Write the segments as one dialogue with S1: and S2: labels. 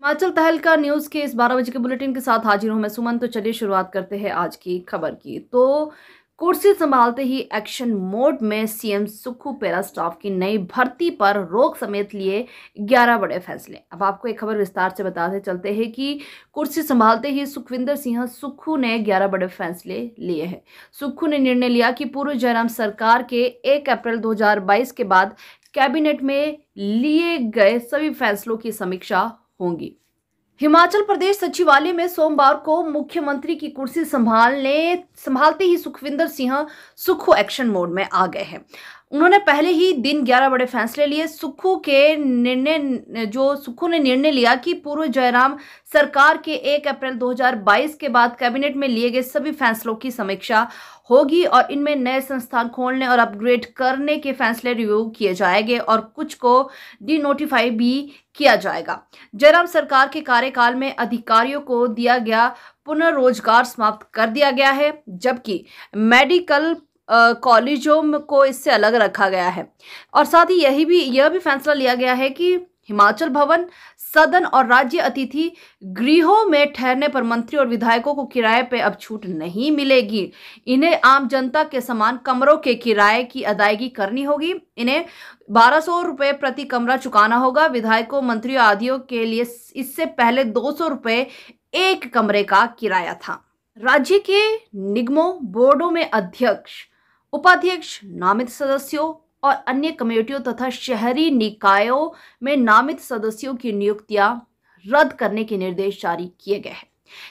S1: हिमाचल तहलका न्यूज के इस 12 बजे के बुलेटिन के साथ हाजिर हूं मैं सुमन। तो चलिए शुरुआत करते हैं आज की खबर की। तो कुर्सी संभालते ही एक्शन मोड में सीएम सुक्खू पैरास्टाफ की नई भर्ती पर रोक समेत लिए 11 बड़े फैसले। अब आपको एक खबर विस्तार से बताते चलते हैं कि कुर्सी संभालते ही सुखविंदर सिंह सुक्खू ने 11 बड़े फैसले लिए हैं। सुक्खू ने निर्णय लिया कि पूर्व जयराम सरकार के 1 अप्रैल 2022 के बाद कैबिनेट में लिए गए सभी फैसलों की समीक्षा होंगी। हिमाचल प्रदेश सचिवालय में सोमवार को मुख्यमंत्री की कुर्सी संभालते ही सुखविंदर सिंह सुक्खू एक्शन मोड में आ गए हैं। उन्होंने पहले ही दिन 11 बड़े फैसले लिए। सुक्खू ने निर्णय लिया कि पूर्व जयराम सरकार के 1 अप्रैल 2022 के बाद कैबिनेट में लिए गए सभी फैसलों की समीक्षा होगी और इनमें नए संस्थान खोलने और अपग्रेड करने के फैसले रिव्यू किए जाएंगे और कुछ को डिनोटिफाई भी किया जाएगा। जयराम सरकार के कार्यकाल में अधिकारियों को दिया गया पुनर्रोजगार समाप्त कर दिया गया है, जबकि मेडिकल कॉलेजों को इससे अलग रखा गया है। और साथ ही यह भी फैसला लिया गया है कि हिमाचल भवन, सदन और राज्य अतिथि गृहों में ठहरने पर मंत्री और विधायकों को किराए पे अब छूट नहीं मिलेगी। इन्हें आम जनता के समान कमरों के किराए की अदायगी करनी होगी। इन्हें 1200 रुपए प्रति कमरा चुकाना होगा। विधायकों, मंत्रियों आदियों के लिए इससे पहले 200 रुपए एक कमरे का किराया था। राज्य के निगमों, बोर्डों में अध्यक्ष, उपाध्यक्ष, नामित सदस्यों और अन्य कमेटियों तथा शहरी निकायों में नामित सदस्यों की नियुक्तियां रद्द करने के निर्देश जारी किए गए हैं।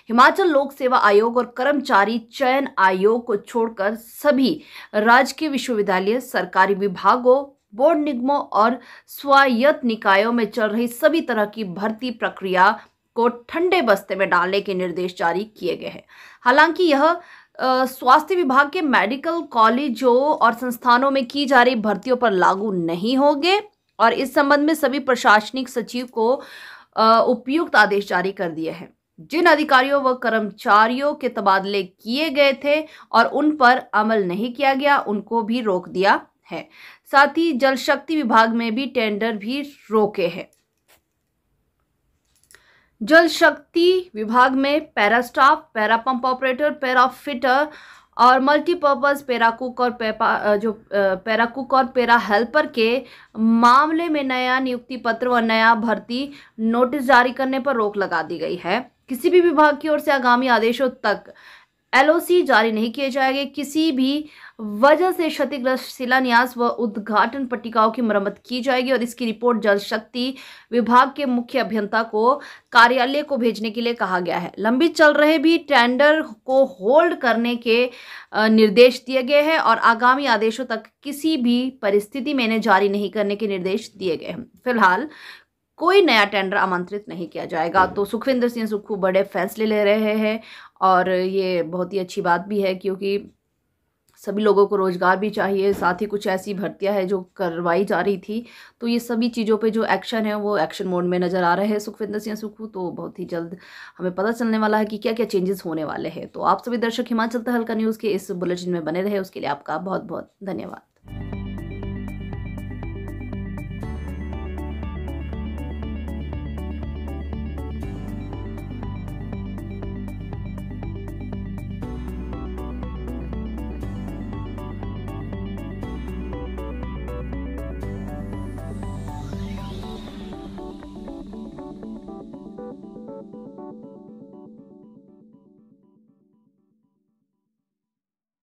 S1: हिमाचल लोक सेवा आयोग और कर्मचारी चयन आयोग को छोड़कर सभी राजकीय विश्वविद्यालय, सरकारी विभागों, बोर्ड, निगमों और स्वायत्त निकायों में चल रही सभी तरह की भर्ती प्रक्रिया को ठंडे बस्ते में डालने के निर्देश जारी किए गए हैं। हालांकि यह स्वास्थ्य विभाग के मेडिकल कॉलेजों और संस्थानों में की जा रही भर्तियों पर लागू नहीं होंगे और इस संबंध में सभी प्रशासनिक सचिव को उपयुक्त आदेश जारी कर दिए हैं। जिन अधिकारियों व कर्मचारियों के तबादले किए गए थे और उन पर अमल नहीं किया गया, उनको भी रोक दिया है। साथ ही जल शक्ति विभाग में भी टेंडर भी रोके हैं। जल शक्ति विभाग में para staff, para pump operator, para fitter और मल्टीपर्पज पैरा कुक और पैरा हेल्पर के मामले में नया नियुक्ति पत्र व नया भर्ती नोटिस जारी करने पर रोक लगा दी गई है। किसी भी विभाग की ओर से आगामी आदेशों तक एलओसी जारी नहीं किए जाएंगे। किसी भी वजह से क्षतिग्रस्त शिलान्यास व उद्घाटन पट्टिकाओं की मरम्मत की जाएगी और इसकी रिपोर्ट जल शक्ति विभाग के मुख्य अभियंता को कार्यालय को भेजने के लिए कहा गया है। लंबित चल रहे भी टेंडर को होल्ड करने के निर्देश दिए गए हैं और आगामी आदेशों तक किसी भी परिस्थिति में इन्हें जारी नहीं करने के निर्देश दिए गए हैं। फिलहाल कोई नया टेंडर आमंत्रित नहीं किया जाएगा। तो सुखविंदर सिंह सुक्खू बड़े फैसले ले रहे हैं और ये बहुत ही अच्छी बात भी है, क्योंकि सभी लोगों को रोजगार भी चाहिए। साथ ही कुछ ऐसी भर्तियां हैं जो करवाई जा रही थी, तो ये सभी चीज़ों पे जो एक्शन है वो एक्शन मोड में नज़र आ रहे हैं सुखविंदर सिंह सुक्खू। तो बहुत ही जल्द हमें पता चलने वाला है कि क्या क्या चेंजेस होने वाले हैं। तो आप सभी दर्शक हिमाचल तहलका न्यूज़ के इस बुलेटिन में बने रहे, उसके लिए आपका बहुत बहुत धन्यवाद।